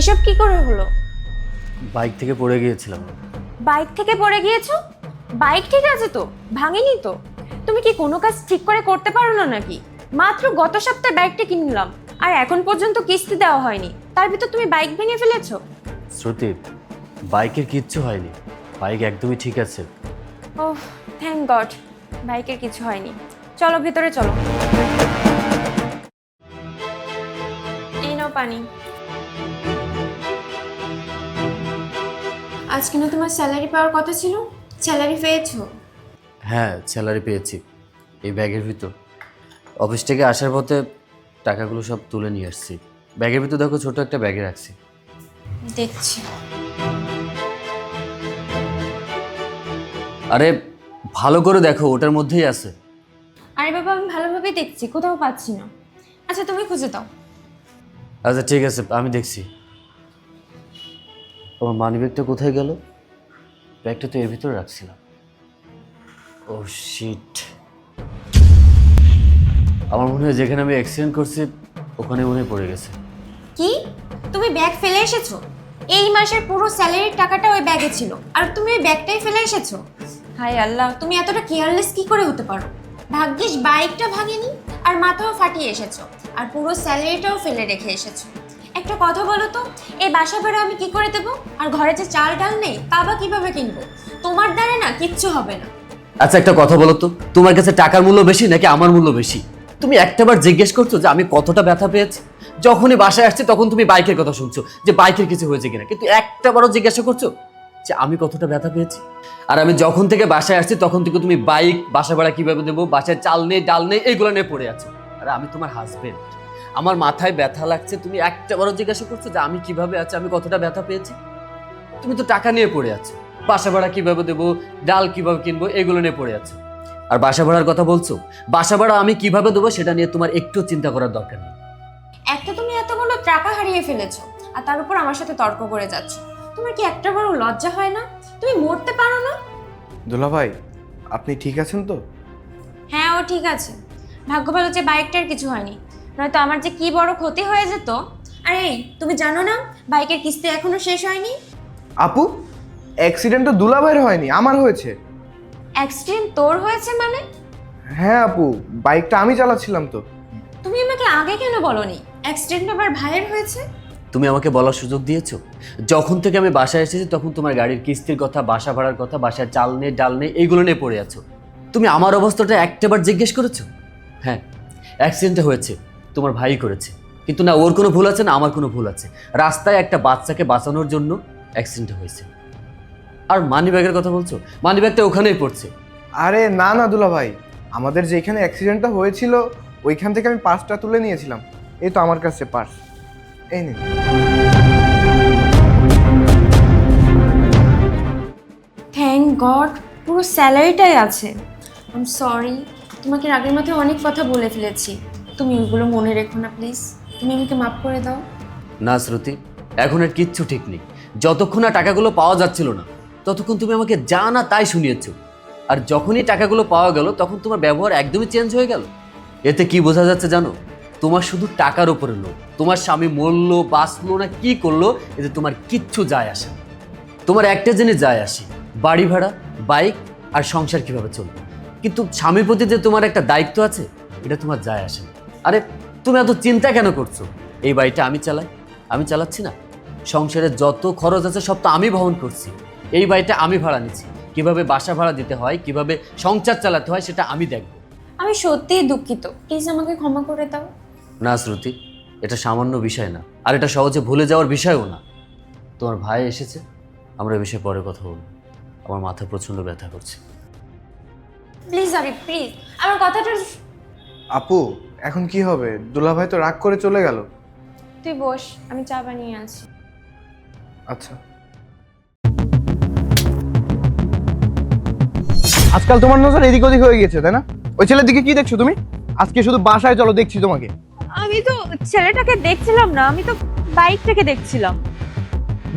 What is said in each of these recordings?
এসব কি করে হলো? বাইক থেকে পড়ে গিয়েছিলাম। বাইক থেকে পড়ে গিয়েছো? বাইক ঠিক আছে তো, ভাঙেনি তো? তুমি কি কোনো কাজ ঠিক করে করতে পারো না নাকি? মাত্র গত সপ্তাহে বাইকটা কিনলাম আর এখন পর্যন্ত কিস্তি দেওয়া হয়নি, তার ভিতর তুমি বাইক ভেঙে ফেলেছো। শ্রুতি, বাইকের কিচ্ছু হয়নি, বাইক একদমই ঠিক আছে। ওহ, থ্যাংক গড, বাইকের কিছু হয়নি। চলো ভিতরে চলো। এই নাও পানি। আজকে না তোমার স্যালারি পাওয়ার কথা ছিল, স্যালারি পেয়েছো? হ্যাঁ, স্যালারি পেয়েছি। এই ব্যাগের ভিতর অফিস থেকে আসার পথে টাকাগুলো সব তুলে নিয়ে আসছি। ব্যাগের ভিতর দেখো, ছোট একটা ব্যাগে রাখছি। দেখছি। আরে ভালো করে দেখো, ওটার মধ্যেই আছে। আরে বাবা, আমি ভালোভাবেই দেখছি, কোথাও পাচ্ছি না। আচ্ছা তুমি খুঁজে দাও। আচ্ছা ঠিক আছে, আমি দেখছি। আমার মানিব্যাগটা কোথায় গেল? ব্যাগটা তো এর ভিতরে রাখছিলাম। ও শিট, আমার মনে হয় যেখানে আমি অ্যাক্সিডেন্ট করছি ওখানে মনে হয় পড়ে গেছে। কি, তুমি ব্যাগ ফেলে এসেছো? এই মাসের পুরো স্যালারির টাকাটা ওই ব্যাগে ছিল আর তুমি ওই ব্যাগটাই ফেলে এসেছো? হায় আল্লাহ, তুমি এতটা কেয়ারলেস কি করে হতে পারো? ভাগ্যিস বাইকটা ভাঙেনি আর মাথাও ফাটিয়ে এসেছো, আর পুরো স্যালারিটাও ফেলে রেখে এসেছো। একটা কথা বলো তো, এই বাসা ভাড়া আমি কি করে দেবো? আর ঘরে যে চাল ডাল নেই তা বা কিভাবে কিনবো? তোমার দ্বারা না কিচ্ছু হবে না। আচ্ছা একটা কথা বলো তো, তোমার কাছে টাকার মূল্য বেশি নাকি আমার মূল্য বেশি? তুমি একটাবার জিজ্ঞেস করছো যে আমি কতটা ব্যথা পেয়েছি? যখনই বাসায় আসছে তখন তুমি বাইকের কথা শুনছো যে বাইকের কিছু হয়েছে কিনা, কিন্তু একটাবারও জিজ্ঞাসা করছো যে আমি কতটা ব্যথা পেয়েছি? আর আমি যখন থেকে বাসায় আসছি তখন থেকে তুমি বাইক, বাসা ভাড়া কিভাবে দেবো, বাসায় চাল নেই ডাল নেই এগুলো নিয়ে পড়ে আছো। আর আমি তোমার হাজবেন্ড, আমার মাথায় ব্যথা লাগছে, তুমি একটাবারও জিজ্ঞাসা করছো যে আমি কিভাবে আছি, আমি কতটা ব্যথা পেয়েছি? তুমি তো টাকা নিয়ে পড়ে আছো, বাসা ভাড়া কিভাবে দেবো, ডাল কিভাবে কিনবো এগুলো নিয়ে পড়ে আছো। আর বাসা ভাড়ার কথা বলছো, বাসা ভাড়া আমি কিভাবে দেবো সেটা নিয়ে তোমার একটু চিন্তা করার দরকার নেই। একটা তুমি এতগুলো টাকা হারিয়ে ফেলেছো আর তার উপর আমার সাথে তর্ক করে যাচ্ছ। তোমার কি একটা বড় লজ্জা হয় না? তুমি মরতে পারো না? দুলা ভাই, আপনি ঠিক আছেন তো? হ্যাঁ, ও ঠিক আছে। ভাগ্য ভালো যে বাইকটার কিছু হয়নি, নয়তো আমার যে কি বড় ক্ষতি হয়ে যেত। আর এই, তুমি জানো না বাইকের কিস্তি এখনো শেষ হয়নি? আপু, অ্যাক্সিডেন্ট তো দুলা ভাইয়ের হয়নি, আমার হয়েছে। অ্যাক্সিডেন্ট তোর হয়েছে মানে? হ্যাঁ আপু, বাইকটা আমি চালাচ্ছিলাম তো। তুমি আমাকে আগে কেন বলনি অ্যাক্সিডেন্ট আবার ভাইয়ের হয়েছে? তুমি আমাকে বলার সুযোগ দিয়েছো? যখন থেকে আমি বাসায় এসেছি তখন তোমার গাড়ির কিস্তির কথা, বাসা ভাড়ার কথা, বাসায় চাল নেই ডাল নেই এইগুলো নিয়ে পড়ে আছো। তুমি আমার অবস্থাটা একটাবার জিজ্ঞেস করেছো? হ্যাঁ, অ্যাক্সিডেন্টটা হয়েছে তোমার ভাই করেছে, কিন্তু না ওর কোনো ভুল আছে না আমার কোনো ভুল আছে। রাস্তায় একটা বাচ্চাকে বাঁচানোর জন্য অ্যাক্সিডেন্ট হয়েছে। আর মানিব্যাগের কথা বলছো, মানিব্যাগটা ওখানেই পড়ছে। আরে না না দুলা ভাই, আমাদের যেখানে অ্যাক্সিডেন্টটা হয়েছিল ওইখান থেকে আমি পার্সটা তুলে নিয়েছিলাম। এই তো আমার কাছে পার্স, এই নিন। থ্যাংক গড, পুরো স্যালারিটাই আছে। আই এম সরি, তোমাকে রাগের মাথায় অনেক কথা বলে ফেলেছি। তুমি ওগুলো মনে রেখো না প্লিজ। তুমি আমাকে মাফ করে দাও। না শ্রুতি, এখন আর কিচ্ছু ঠিক নেই। যতক্ষণ না টাকাগুলো পাওয়া যাচ্ছিল না ততক্ষণ তুমি আমাকে যা না তাই শুনিয়েছো, আর যখনই টাকাগুলো পাওয়া গেল তখন তোমার ব্যবহার একদমই চেঞ্জ হয়ে গেল। এতে কি বোঝা যাচ্ছে জানো? তোমার শুধু টাকার উপরে লোভ। তোমার স্বামী মরলো বাঁচলো না কি করলো এতে তোমার কিচ্ছু যায় আসে না। তোমার একটা জিনিস যায় আসে, বাড়ি ভাড়া, বাইক আর সংসার কিভাবে চলবে। কিন্তু স্বামীর প্রতি যে তোমার একটা দায়িত্ব আছে এটা তোমার যায় আসে না। আরে তুমি এত চিন্তা কেন করছো? এই বাড়িটা আমি চালাই, আমি চালাচ্ছি না? সংসারের যত খরচ আছে সব তো আমি বহন করছি। এই বাড়িটা আমি ভাড়া নিচ্ছি, কিভাবে বাসা ভাড়া দিতে হয়, কিভাবে সংসার চালাতে হয় সেটা আমি দেখব। আমি সত্যিই দুঃখিত, প্লিজ আমাকে ক্ষমা করে দাও। না শ্রুতি, এটা সামান্য বিষয় না, আর এটা সহজে ভুলে যাওয়ার বিষয়ও না। তোমার ভাই এসেছে, আমরা এই বিষয়ে পরে কথা বলবো। আমার মাথা প্রচণ্ড ব্যথা করছে। প্লিজ আরে প্লিজ, আমার কথাটা। আপু, এখন কি হবে? দুলা ভাই তো রাগ করে চলে গেল। তুই বস, আমি চা বানিয়ে আছি। আচ্ছা। আজকাল তোমার নজর এদিক ওদিক হয়ে গেছে তাই না? ওই ছেলের দিকে কি দেখছো তুমি? আজকে শুধু বাসায় চলো, দেখছি তোমাকে। আমি তো ছেলেটাকে দেখছিলাম না, আমি তো বাইকটাকে দেখছিলাম।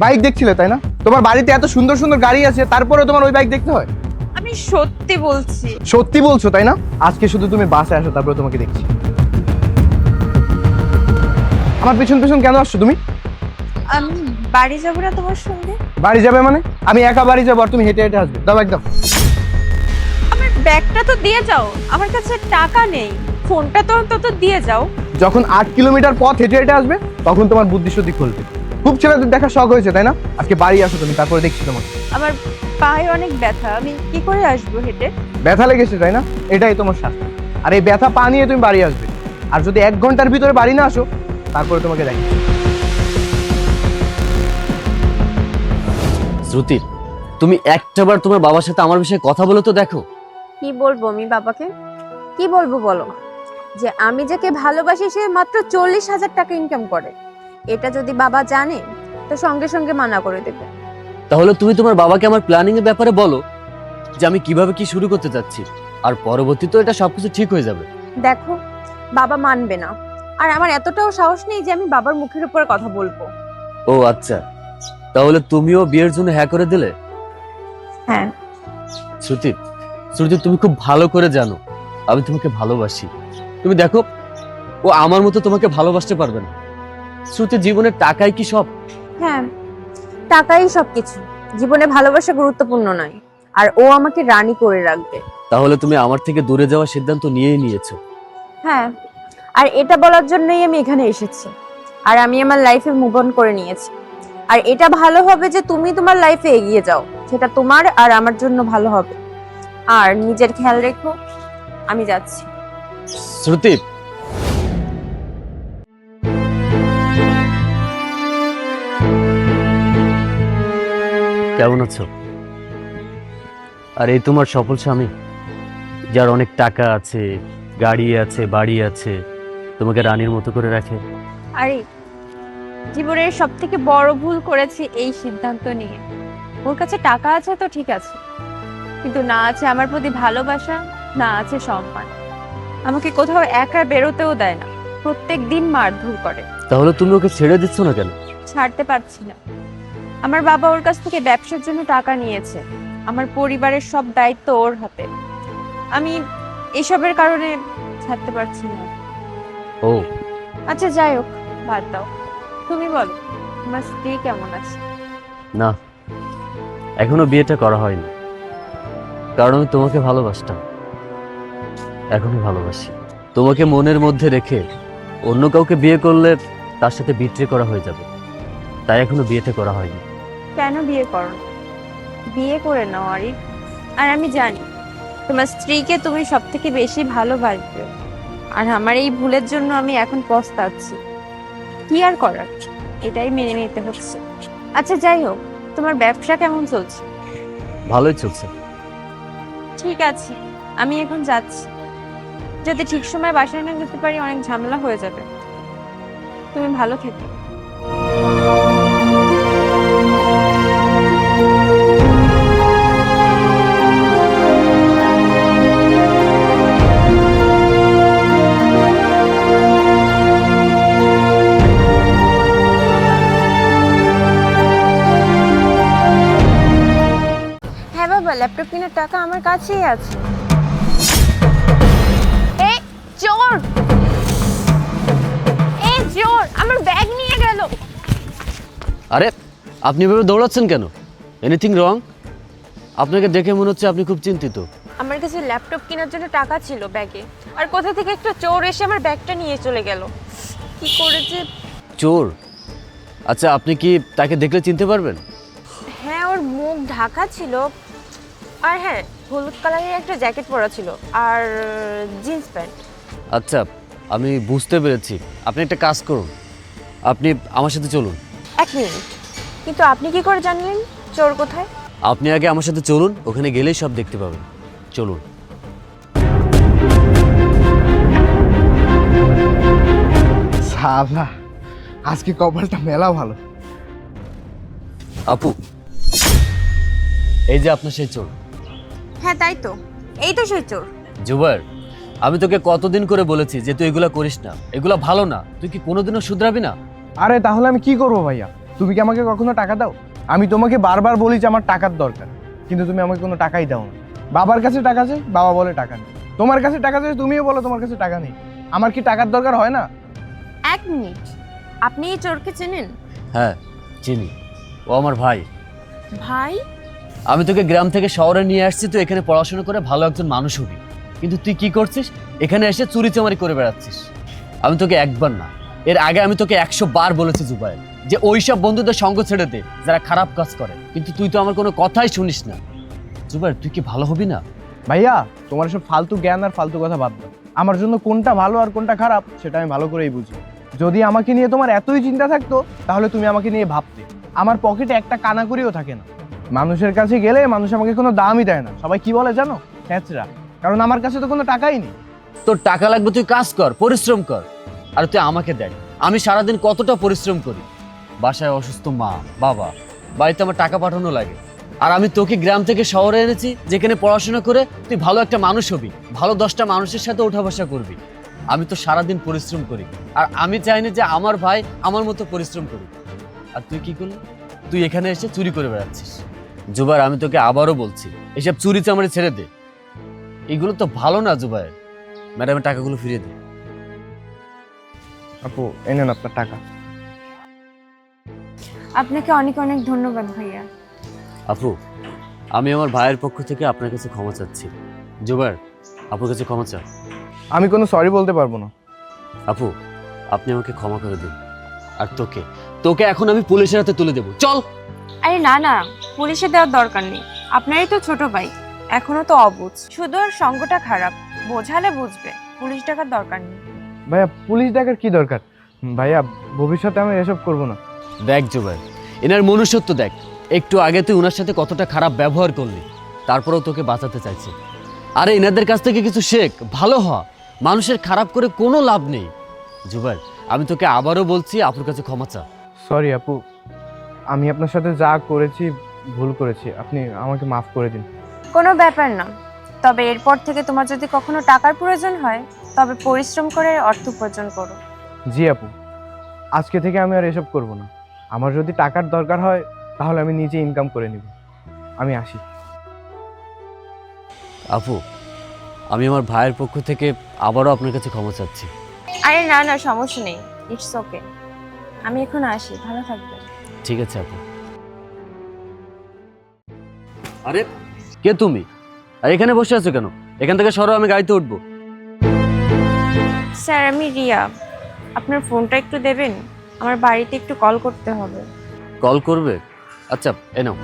বাইক দেখছিলে তাই না? তোমার বাড়িতে এত সুন্দর সুন্দর গাড়ি আছে, তারপরে তোমার ওই বাইক দেখতে হয়? আমি সত্যি বলছি। সত্যি বলছো তাই না? আজকে শুধু তুমি বাসায় আসো, তারপরে তোমাকে দেখছি। আমার পিছন পিছন কেন আসছো তুমি? আমি বাড়ি যাবো না তোমার সঙ্গে? বাড়ি যাবে মানে? আমি একা বাড়ি যাবো আর তুমি হেঁটে হেঁটে আসবে? দাও একদম। আমার ব্যাগটা তো দিয়ে যাও, আমার কাছে টাকা নেই। ফোনটা তো অন্তত দিয়ে যাও। যখন 8 কিলোমিটার পথ হেঁটে হেঁটে আসবে তখন তোমার বুদ্ধি শুদ্ধি খুলবে। খুব ছেলেদের দেখার শখ হয়েছে তাই না? আজকে বাড়ি আসো তুমি, তারপরে দেখছি তোমাকে। আমার পায়ে অনেক ব্যথা, আমি কি করে আসবো হেঁটে? ব্যথা লেগেছে তাই না? এটাই তোমার শাস্তি। আর এই ব্যথা পা নিয়ে তুমি বাড়ি আসবে। আর যদি 1 ঘন্টার ভিতরে বাড়ি না আসো তারপরে তোমাকে দেখি। শ্রুতি, তুমি একটাবার তোমার বাবার সাথে আমার বিষয়ে কথা বলে তো দেখো। কি বলবো আমি বাবাকে? কি বলবো বলো? যে আমি যাকে ভালোবাসি সে মাত্র 40,000 টাকা ইনকাম করে। এটা যদি বাবা জানে তো সঙ্গে সঙ্গে মানা করে দেবে। তাহলে তুমি তোমার বাবাকে আমার প্ল্যানিং এর ব্যাপারে বলো, যে আমি কিভাবে কি শুরু করতে যাচ্ছি, আর পরবর্তীতে এটা সবকিছু ঠিক হয়ে যাবে। দেখো, বাবা মানবে না। আর আমার এতটাও সাহস নেই যে আমি বাবার মুখের উপর কথা বলবো। ও আচ্ছা, তাহলে তুমিও বিয়ের জন্য হ্যাঁ করে দিলে? হ্যাঁ। শ্রুতি, শ্রুতি, তুমি খুব ভালো করে জানো আমি তোমাকে ভালোবাসি। তুমি দেখো, ও আমার মতো তোমাকে ভালোবাসতে পারবে না। শ্রুতি, জীবনের টাকাই কি সব? হ্যাঁ, টাকাই সবকিছু। জীবনে ভালোবাসা গুরুত্বপূর্ণ নয়। আর ও আমাকে রানী করে রাখবে। তাহলে তুমি আমার থেকে দূরে যাওয়ার সিদ্ধান্ত নিয়েই নিয়েছো। হ্যাঁ, আর এটা বলার জন্যই আমি এখানে এসেছি। আর আমি আমার লাইফে মুভ অন করে নিয়েছি। আর এটা ভালো হবে যে তুমি তোমার লাইফে এগিয়ে যাও, সেটা তোমার আর আমার জন্য ভালো হবে। আর নিজের খেয়াল রেখো। আমি যাচ্ছি। শ্রুতি, কেমন আছো? আর এই তোমার সফল স্বামী, যার অনেক টাকা আছে, গাড়ি আছে, বাড়ি আছে, তোমাকে রানীর মতো করে রাখে। আরে, জীবনের সব থেকে বড় ভুল করেছি এই সিদ্ধান্ত নিয়ে। ওর কাছে টাকা আছে তো ঠিক আছে, কিন্তু না আছে আমার প্রতি ভালোবাসা, না আছে সম্মান। আমাকে কোথাও একা বেরোতেও দেয় না, প্রত্যেক দিন মারধর করে। তাহলে তুমি ওকে ছেড়ে দিচ্ছ না কেন? ছাড়তে পারছি না। আমার বাবা ওর কাছ থেকে ব্যবসার জন্য টাকা নিয়েছে। আমার পরিবারের সব দায়িত্ব ওর হাতে। আমি এসবের কারণে ছাড়তে পারছি না। ও আচ্ছা যাই হোক, বাদ দাও। তুমি বলো, তোমার স্ত্রী কেমন আছে? না, এখনো বিয়েটা করা হয়নি, কারণ আমি তোমাকে ভালোবাসতাম, এখনো ভালোবাসি। তোমাকে মনের মধ্যে রেখে অন্য কাউকে বিয়ে করলে তার সাথে বিট্রে করা হয়ে যাবে, তাই এখনো বিয়েটা করা হয়নি। কেন বিয়ে করো না? বিয়ে করে নাও আরিফ। আর আমি জানি তোমার স্ত্রীকে তুমি সব থেকে বেশি ভালোবাসবে। আর আমার এই ভুলের জন্য আমি এখন পস্তাচ্ছি। কি আর করার, এটাই মেনে নিতে হচ্ছে। আচ্ছা যাই হোক, তোমার ব্যবসা কেমন চলছে? ভালোই চলছে। ঠিক আছে, আমি এখন যাচ্ছি। যদি ঠিক সময় বাসায় না যেতে পারি অনেক ঝামেলা হয়ে যাবে। তুমি ভালো থেকো। হ্যাঁ বাবা, ল্যাপটপ কেনার টাকা আমার কাছেই আছে। এই চোর! এই চোর আমার ব্যাগ নিয়ে গেল। আরে, আপনি এভাবে দৌড়াচ্ছেন কেন? Anything wrong? আপনাকে দেখে মনে হচ্ছে আপনি খুব চিন্তিত। আমার কাছে ল্যাপটপ কেনার জন্য টাকা ছিল ব্যাগে, আর কোথা থেকে একটা চোর এসে আমার ব্যাগটা নিয়ে চলে গেল। কি করেছে? চোর? আচ্ছা, আপনি কি তাকে দেখলে চিনতে পারবেন? হ্যাঁ, ওর মুখ ঢাকা ছিল। আর হ্যাঁ, হলুদ কালারের একটা জ্যাকেট পরা ছিল আর জিন্স প্যান্ট। আচ্ছা, আমি বুঝতে পেরেছি। আপনি একটা কাজ করুন, আপনি আমার সাথে চলুন। এক মিনিট, কিন্তু আপনি কি করে জানলেন চোর কোথায়? আপনি আগে আমার সাথে চলুন, ওখানে গেলেই সব দেখতে পাবেন। চলুন। শালা, আজকে কপালটা মেলা ভালো। আপু, এই যে আপনার সেই চোর। হ্যাঁ তাই তো, এই তো সেই চোর। জুবায়ের, আমি তোকে কতদিন করে বলেছি যে তুই এগুলা করিস না, এগুলা ভালো না। তুই কি কোনোদিনও শুধরাবি না? আরে তাহলে আমি কি করবো ভাইয়া? তুমি কি আমাকে কখনো টাকা দাও? আমি তোমাকে বারবার বলি যে আমার টাকার দরকার, কিন্তু তুমি আমাকে কোনো টাকাই দাও না। বাবার কাছে টাকা চাই, বাবা বলে টাকা নেই। তোমার কাছে টাকা চাই, তুমিও বলো তোমার কাছে টাকা নেই। আমার কি টাকার দরকার হয় না? এক মিনিট, আপনি এই চোরকে চেনেন? হ্যাঁ, চিনি, ও আমার ভাই। ভাই? আমি তোকে গ্রাম থেকে শহরে নিয়ে আসছি, তুই এখানে পড়াশোনা করে ভালো একজন মানুষ হবি, কিন্তু তুই কি করছিস? এখানে এসে চুরি চামারি করে বেড়াচ্ছিস। আমি তোকে একবার না, এর আগে আমি তোকে 100 বার বলেছি জুবায়ের, যে ওইসব বন্ধুদের সঙ্গ ছেড়ে দে যারা খারাপ কাজ করে, কিন্তু তুই তো আমার কোনো কথাই শুনিস না। জুবায়ের, তুই কি ভালো হবি না? ভাইয়া, তোমার সব ফালতু জ্ঞান আর ফালতু কথা বাদ দাও। আমার জন্য কোনটা ভালো আর কোনটা খারাপ সেটা আমি ভালো করেই বুঝি। যদি আমাকে নিয়ে তোমার এতই চিন্তা থাকতো তাহলে তুমি আমাকে নিয়ে ভাবতে। আমার পকেটে একটা কানাকড়িও থাকে না। মানুষের কাছে গেলে মানুষ আমাকে কোনো দামই দেয় না, সবাই কি বলে জানো? ছ্যাঁচড়া। কারণ আমার কাছে তো কোনো টাকাই নেই। তোর টাকা লাগবে, তুই কাজ কর, পরিশ্রম কর। আর তুই আমাকে দেখ, আমি সারাদিন কতটা পরিশ্রম করি। বাসায় অসুস্থ মা বাবা, বাড়িতে আমার টাকা পাঠানো লাগে। আর আমি তোকে গ্রাম থেকে শহরে এনেছি, যেখানে পড়াশোনা করে তুই ভালো একটা মানুষ হবি, ভালো 10টা মানুষের সাথে ওঠা বসা করবি। আমি তো সারাদিন পরিশ্রম করি, আর আমি চাইনি যে আমার ভাই আমার মতো পরিশ্রম করুক। আর তুই কি করলি? তুই এখানে এসে চুরি করে বেড়াচ্ছিস। জুবায়ের, আমি তোকে আবারও বলছি, এসব চুরি চামারি ছেড়ে দে। এগুলো তো ভালো না জুবায়ের। ম্যাডামের টাকাগুলো ফিরিয়ে দে। আপু, এই নেন আপনার টাকা। আপনাকে অনেক অনেক ধন্যবাদ ভাইয়া। আপু, আমি আমার ভাইয়ের পক্ষ থেকে আপনার কাছে ক্ষমা চাচ্ছি। জুবায়ের, আপুর কাছে ক্ষমা চা। আমি কোনো সরি বলতে পারবো না। আপু, আপনি আমাকে ক্ষমা করে দিন। আর তোকে তোকে এখন আমি পুলিশের হাতে তুলে দেবো, চল। আরে না না, পুলিশে দেওয়ার দরকার নেই। আপনারই তো ছোট ভাই, এখনো তো অবুঝ, শুধু ওর সঙ্গটা খারাপ, বোঝালে বুঝবে। পুলিশ ডাকার দরকার নেই। ভাইয়া, পুলিশ ডাকার কি দরকার? ভাইয়া, ভবিষ্যতে আমি এসব করবো না। দেখ জুবায়ের, এনার মনুষ্যত্ব দেখ। একটু আগে তুই ওনার সাথে কতটা খারাপ ব্যবহার করলি, তারপরেও তোকে বাঁচাতে চাইছে। আরে এনাদের কাছ থেকে কিছু শেখ, ভালো হ। মানুষের খারাপ করে কোনো লাভ নেই। জুবায়ের, আমি তোকে আবারও বলছি, আপুর কাছে ক্ষমা চা। সরি আপু, আমি আপনার সাথে যা করেছি ভুল করেছি, আপনি আমাকে মাফ করে দিন। কোনো ব্যাপার না। তবে এরপর থেকে তোমার যদি কখনো টাকার প্রয়োজন হয়, তবে পরিশ্রম করে অর্থ উপার্জন করো। জি আপু, আজকে থেকে আমি আর এসব করব না। আমার যদি টাকার দরকার হয় তাহলে আমি নিজে ইনকাম করে নিব। আমি আসি। আপু, আমি আমার ভাইয়ের পক্ষ থেকে আবারও আপনার কাছে ক্ষমা চাচ্ছি। আরে না না, সমস্যা নেই, ইটস ওকে। আমি এখন আসি, ভালো থাকবেন। ঠিক আছে আপু। আরে কে তুমি? আর এখানে বসে আছো কেন? এখান থেকে সরো, আমি গাড়িতে উঠবো। স্যার, আমি রিয়া। আপনার ফোনটা একটু দেবেন? আমার বাড়িতে একটু কল করতে হবে। কল করবে? আচ্ছা, এ নাও।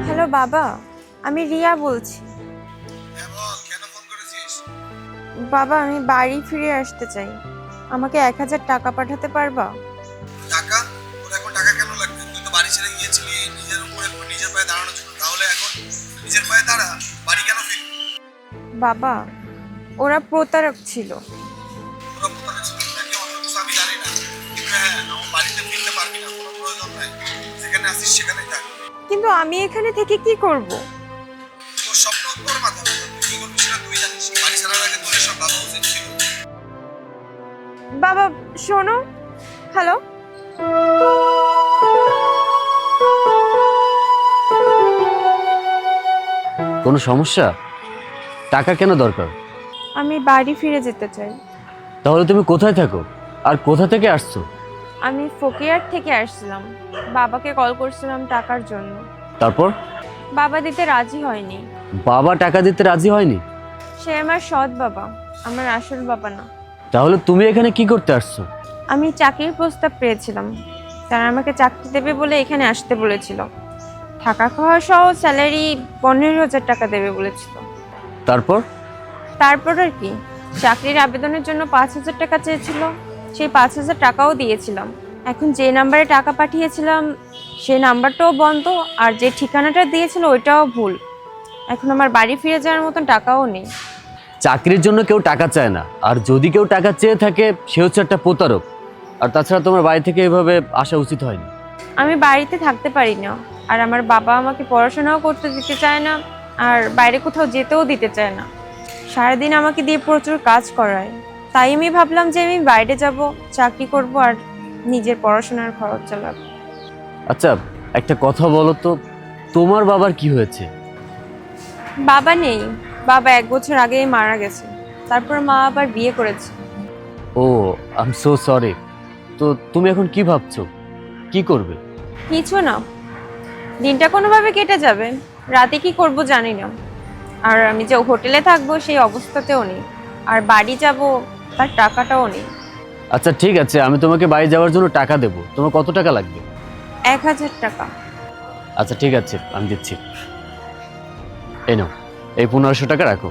হ্যালো বাবা, আমি রিয়া বলছি। বাবা, আমি বাড়ি ফিরে আসতে চাই। আমাকে 1000 টাকা পাঠাতে পারবা? টাকা? ওর এখন টাকা কেন লাগবে? তুই তো বাড়ি ছেড়ে গিয়েছিলি নিজের উপরে নিজের পায়ে দাঁড়ানোর জন্য। তাহলে এখন নিজের পায়ে দাঁড়া, বাড়ি কেন ফিরবি? বাবা, ওরা প্রতারক ছিল। ওরা কোথায় ছিল নাকি অন্য কিছু আমি জানি না, কিন্তু হ্যাঁ, আমার বাড়িতে ফিরতে পারবি না, কোনো প্রয়োজন নাই। যেখানে আসিস সেখানেই থাক। কিন্তু আমি এখানে থেকে কি করব? তোর স্বপ্ন তোর মাথা ব্যথা, তুই কি করবি সেটা তুই জানিস। বাড়ি ছাড়ার আগে তোর এসব ভাবা উচিত ছিল। বাবা শোনো। হ্যালো, কোনো সমস্যা? টাকা কেন দরকার? আমি বাড়ি ফিরে যেতে চাই। তাহলে তুমি কোথায় থাকো আর কোথা থেকে আসছো? আমি ফকিরহাট থেকে আসছিলাম। বাবাকে কল করছিলাম টাকার জন্য। তারপর? বাবা দিতে রাজি হয়নি। বাবা টাকা দিতে রাজি হয়নি? সে আমার সৎ বাবা, আমার আসল বাবা না। তাহলে তুমি এখানে কি করতে আসছো? আমি চাকরির প্রস্তাব পেয়েছিলাম, তারা আমাকে চাকরি দেবে বলে এখানে আসতে বলেছিল। থাকা খাওয়া সহ স্যালারি 15,000 টাকা দেবে বলেছিল। তারপর? তারপর আর কি, চাকরির আবেদনের জন্য 5,000 টাকা চেয়েছিল। সেই 5,000 টাকাও দিয়েছিলাম। এখন যে নাম্বারে টাকা পাঠিয়েছিলাম সেই নাম্বারটাও বন্ধ, আর যে ঠিকানাটা দিয়েছিল ওইটাও ভুল। এখন আমার বাড়ি ফিরে যাওয়ার মতন টাকাও নেই। চাকরির জন্য কেউ টাকা চায় না, আর যদি কেউ টাকা চেয়ে থাকে সে হচ্ছে একটা প্রতারক। আর তাছাড়া তোমার বাড়ি থেকে এভাবে আসা উচিত হয়নি। আমি বাড়িতে থাকতে পারি না, আর আমার বাবা আমাকে পড়াশোনাও করতে দিতে চায় না, আর বাইরে কোথাও যেতেও দিতে চায় না। সারাদিন আমাকে দিয়ে প্রচুর কাজ করায়। তাই আমি ভাবলাম যে আমি বাইরে যাব, চাকরি করব, আর নিজের পড়াশোনার খরচ চালাবো। আচ্ছা, একটা কথা বলো তো, তোমার বাবার কি হয়েছে? বাবা নেই, বাবা 1 বছর আগেই মারা গেছে, তারপর মা আবার বিয়ে করেছে। ও আই এম সো সরি। তো তুমি এখন কি ভাবছো, কি করবে? কিছু না, দিনটা কোনোভাবে কেটে যাবে, রাতে কি করব জানি না। আর আমি যে হোটেলে থাকবো সেই অবস্থাতেও নেই, আর বাড়ি যাব তার টাকাটাও নেই। আচ্ছা ঠিক আছে, আমি তোমাকে বাড়ি যাওয়ার জন্য টাকা দেবো। তোমার কত টাকা লাগবে? 1000 টাকা। আচ্ছা ঠিক আছে, আমি দিচ্ছি। এই নাও, এই 1500 টাকা রাখো।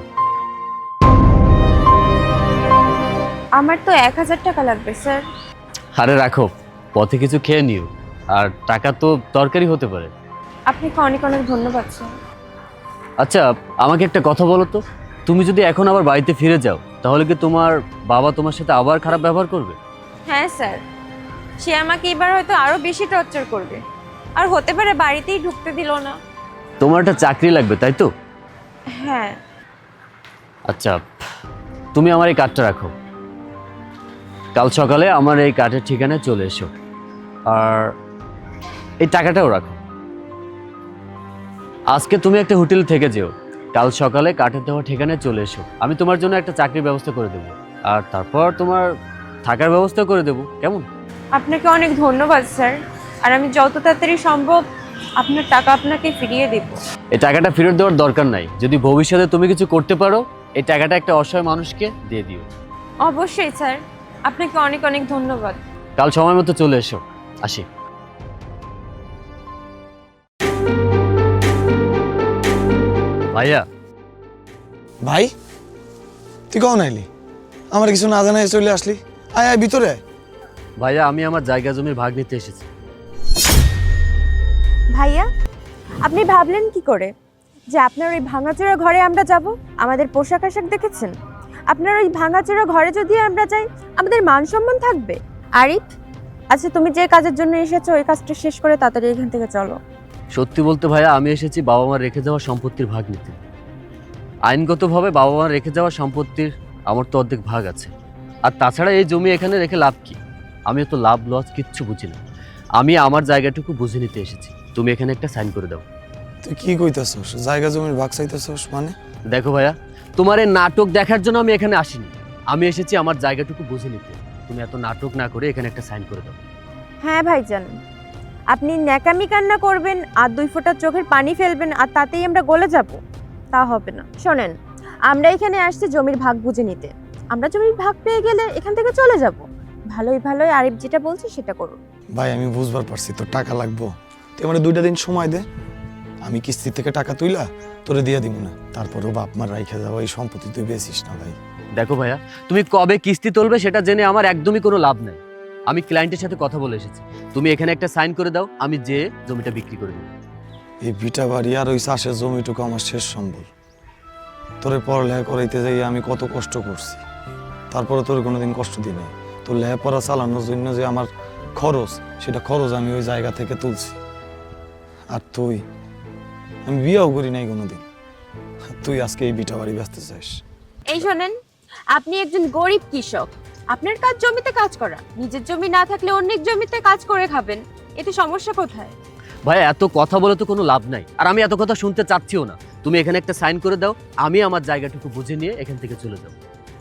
আমার তো 1000 টাকা লাগবে স্যার। আরে রাখো, পথে কিছু খেয়ে নিও, আর টাকা তো দরকারি হতে পারে। আপনাকে অনেক অনেক ধন্যবাদ স্যার। আচ্ছা আমাকে একটা কথা বলো তো, তুমি যদি এখন আবার বাড়িতে ফিরে যাও তাহলে কি তোমার বাবা তোমার সাথে আবার খারাপ ব্যবহার করবে? হ্যাঁ স্যার, সে আমাকে এবার হয়তো আরো বেশি টর্চার করবে, আর হতে পারে বাড়িতেই ঢুকতে দিল না। তোমার একটা চাকরি লাগবে তাই তো? হ্যাঁ। আচ্ছা তুমি আমার এই কার্ডটা রাখো, কাল সকালে আমার এই কার্ডের ঠিকানায় চলে এসো, আর এই টাকাটাও রাখো। আজকে তুমি একটা হোটেল থেকে যেও, কাল সকালে কার্ডের দেওয়া ঠিকানায় চলে এসো। আমি তোমার জন্য একটা চাকরির ব্যবস্থা করে দেবো, আর তারপর তোমার থাকার ব্যবস্থা করে দেবো, কেমন? আপনাকে অনেক ধন্যবাদ স্যার, আর আমি যত তাড়াতাড়ি সম্ভব আপনার টাকা আপনাকে ফিরিয়ে দেব। এই টাকাটা ফেরত দেওয়ার দরকার নাই, যদি ভবিষ্যতে তুমি কিছু করতে পারো এই টাকাটা একটা অসহায় মানুষকে দিয়ে দিও। অবশ্যই স্যার, আপনাকে অনেক অনেক ধন্যবাদ। কাল সময় মতো চলে এসো, আসি। ভাইয়া। ভাই তুই কখন আইলি? আমার কিছু না জানাই চলে আসলি। আয় আয় ভিতরে আয়। ভাইয়া আমি আমার জায়গা জমির ভাগ নিতে এসেছি। ভাইয়া, আপনি ভাবলেন কি করে যে আপনার ওই ভাঙাচোরা ঘরে আমরা যাব? আমাদের পোশাক আশাক দেখেছেন? আপনার ওই ভাঙাচোরা ঘরে যদি আমরা যাই আমাদের মান সম্মান থাকবে? আরিফ, আচ্ছা তুমি যে কাজের জন্য এসেছো ওই কাজটা শেষ করে তাড়াতাড়ি এখান থেকে চলো। সত্যি বলতে ভাইয়া আমি এসেছি বাবা মার রেখে যাওয়া সম্পত্তির ভাগ নিতে। আইনগতভাবে বাবা মার রেখে যাওয়া সম্পত্তির আমার তো অর্ধেক ভাগ আছে, আর তাছাড়া এই জমি এখানে রেখে লাভ কি? আমি তো লাভ লস কিচ্ছু বুঝি না, আমি আমার জায়গাটুকু বুঝে নিতে এসেছি। তুমি এখানে একটা সাইন করে দাও। তুই কি কইতাছস? জায়গা জমির ভাগ চাইতাছস মানে? দেখো ভাইয়া, তোমার এই নাটক দেখার জন্য আমি এখানে আসিনি, আমি এসেছি আমার জায়গাটুকু বুঝে নিতে। তুমি এত নাটক না করে এখানে একটা সাইন করে দাও। হ্যাঁ ভাইজান, আপনি ন্যাকামি কান্না করবেন আর 2 ফোঁটা চোখের পানি ফেলবেন আর তাতেই আমরা গলে যাব, তা হবে না। শোনেন, আমরা এখানে আসছি জমির ভাগ বুঝে নিতে। আমরা জমির ভাগ পেয়ে গেলে এখান থেকে চলে যাব। ভালোই ভালোই আরিফ যেটা বলছে সেটা করুন। ভাই আমি বুঝবার পারছি তোর টাকা লাগবো, তুই আমার 2টা দিন সময় দে, আমি কিস্তি থেকে টাকা তুইলা তোরে দিয়ে দিব না। তারপরেও বাপ মার রাইখা যাওয়া এই সম্পত্তি তুই বেচিস না ভাই। দেখো ভাইয়া, তুমি কবে কিস্তি তুলবে সেটা জেনে আমার একদমই কোনো লাভ নাই। আমি ক্লায়েন্টের সাথে কথা বলে এসেছি, তুমি এখানে একটা সাইন করে দাও, আমি যে জমিটা বিক্রি করে দেবো। এই ভিটা বাড়ি আর ওই চাষের জমিটুকু আমার শেষ সম্বল। তোরে পড়ালেখা করাইতে যাই আমি কত কষ্ট করছি, তারপরে তোর কোনোদিন কষ্ট দিই নাই। তোর লেখাপড়া চালানোর জন্য যে আমার খরচ, সেটা খরচ আমি ওই জায়গা থেকে তুলছি। আর তুই, আমি বিয়েও করি নাই কোনোদিন, তুই আজকে এই ভিটা বাড়ি বেচতে চাস? এই শোনেন, আপনি একজন গরিব কৃষক, আপনার কাজ জমিতে কাজ করা, নিজের জমি না থাকলে অন্যের জমিতে কাজ করে খাবেন, এতে সমস্যা কোথায়? ভাই এত কথা বলে তো কোনো লাভ নাই, আর আমি এত কথা শুনতে চাচ্ছিও না। তুমি এখানে একটা সাইন করে দাও, আমি আমার জায়গাটুকু বুঝে নিয়ে এখান থেকে চলে যাব।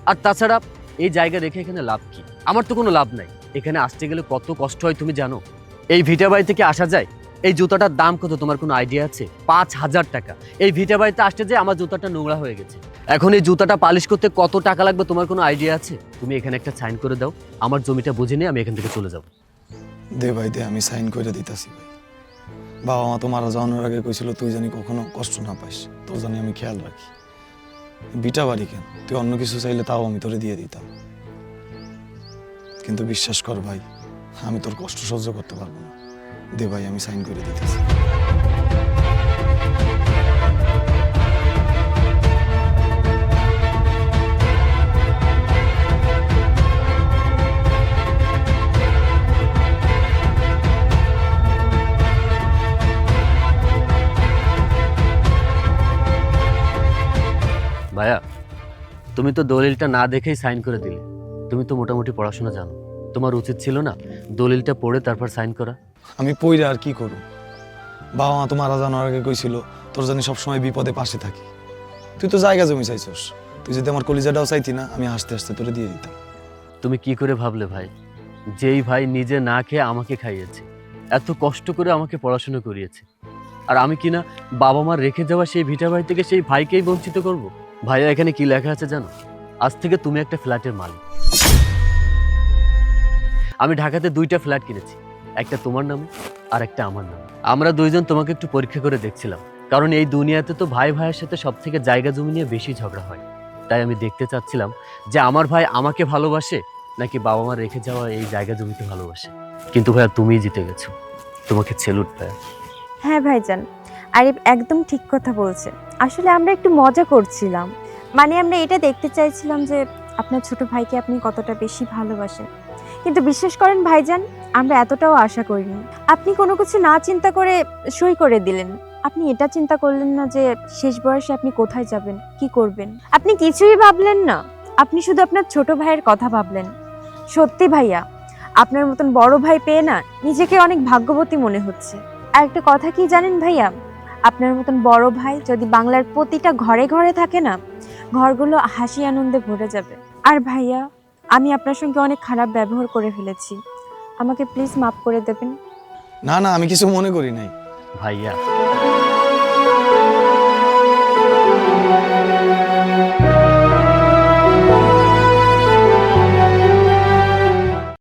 আর তাছাড়া এই জায়গা রেখে এখানে লাভ কি? আমার তো কোনো লাভ নাই। এখানে আসতে গেলে কত কষ্ট হয় তুমি জানো? এই ভিটা বাড়ি থেকে আসা যায়, এই জুতাটার দাম কত তোমার কোনো আইডিয়া আছে? 5000 টাকা। এই ভিটা বাড়িতে আসতে যে আমার জুতাটা নোংরা হয়ে গেছে, এখন এই জুতাটা পালিশ করতে কত টাকা লাগবে তোমার কোনো আইডিয়া আছে? তুমি এখানে একটা সাইন করে দাও, আমার জমিটা বুঝে নিয়ে আমি এখান থেকে চলে যাব। দে ভাই দে, আমি সাইন করে দিতেছি ভাই। বাবা মা তো মারা যাওয়ানোর আগে কইছিল তুই জানি কখনো কষ্ট না পাইস, তোর জানি আমি খেয়াল রাখি। বিটা বাড়ি কেন, তুই অন্য কিছু চাইলে তাও আমি তোরে দিয়ে দিতাম, কিন্তু বিশ্বাস কর ভাই আমি তোর কষ্ট সহ্য করতে পারবো না। দে ভাই আমি সাইন করে দিতেছি। ভাইয়া, তুমি তো দলিলটা না দেখেই সাইন করে দিলে। তুমি তো মোটামুটি পড়াশোনা জানো, তোমার উচিত ছিল না দলিলটা পড়ে তারপর সাইন করা? আমি পইরা আর কি করব? বাবা মা তো মারা যাওয়ার আগে কইছিল তোর জানি সবসময় বিপদে পাশে থাকি, তুই তো জায়গা জমি চাইছস, তুই যদি আমার কলিজাটাও চাইতি না, আমি হাসতে হাসতে তোরে দিয়ে দিতাম। তুমি কি করে ভাবলে ভাই, যেই ভাই নিজে না খেয়ে আমাকে খাইয়েছে, এত কষ্ট করে আমাকে পড়াশোনা করিয়েছে, আর আমি কিনা বাবা মার রেখে যাওয়া সেই ভিটা বাড়ি থেকে সেই ভাইকেই বঞ্চিত করব? ভাইয়া এখানে কি লেখা আছে জানো? আজ থেকে তুমি একটা ফ্ল্যাটের মালিক। আমি ঢাকাতে 2টা ফ্ল্যাট কিনেছি, একটা তোমার নামে আর একটা আমার নামে। আমরা দুইজন তোমাকে একটু পরীক্ষা করে দেখছিলাম, কারণ এই দুনিয়াতে তো ভাই ভাইয়ের সাথে সব থেকে জায়গা জমি নিয়ে বেশি ঝগড়া হয়। তাই আমি দেখতে চাচ্ছিলাম যে আমার ভাই আমাকে ভালোবাসে নাকি বাবা মা রেখে যাওয়া এই জায়গা জমিতে ভালোবাসে। কিন্তু ভাইয়া তুমিই জিতে গেছো, তোমাকে সেলুট ভাইয়া। হ্যাঁ ভাইজান, আরিফ একদম ঠিক কথা বলছে। আসলে আমরা একটু মজা করছিলাম, মানে আমরা এটা দেখতে চাইছিলাম যে আপনার ছোট ভাইকে আপনি কতটা বেশি ভালোবাসেন। কিন্তু বিশ্বাস করেন ভাইজান, আমরা এতটাও আশা করিনি। আপনি কোনো কিছু না চিন্তা করে সই করে দিলেন। আপনি এটা চিন্তা করলেন না যে শেষ বয়সে আপনি কোথায় যাবেন, কি করবেন। আপনি কিছুই ভাবলেন না, আপনি শুধু আপনার ছোট ভাইয়ের কথা ভাবলেন। সত্যি ভাইয়া, আপনার মতন বড় ভাই পেয়ে না নিজেকে অনেক ভাগ্যবতী মনে হচ্ছে। আর একটা কথা কি জানেন ভাইয়া, আপনার মতন বড় ভাই যদি বাংলার প্রতিটা ঘরে ঘরে থাকে না, ঘরগুলো হাসি আনন্দে ভরে যাবে। আর ভাইয়া, আমি আপনার সঙ্গে অনেক খারাপ ব্যবহার করে ফেলেছি, আমাকে প্লিজ মাফ করে দেবেন। না না, আমি কিছু মনে করি নাই। ভাইয়া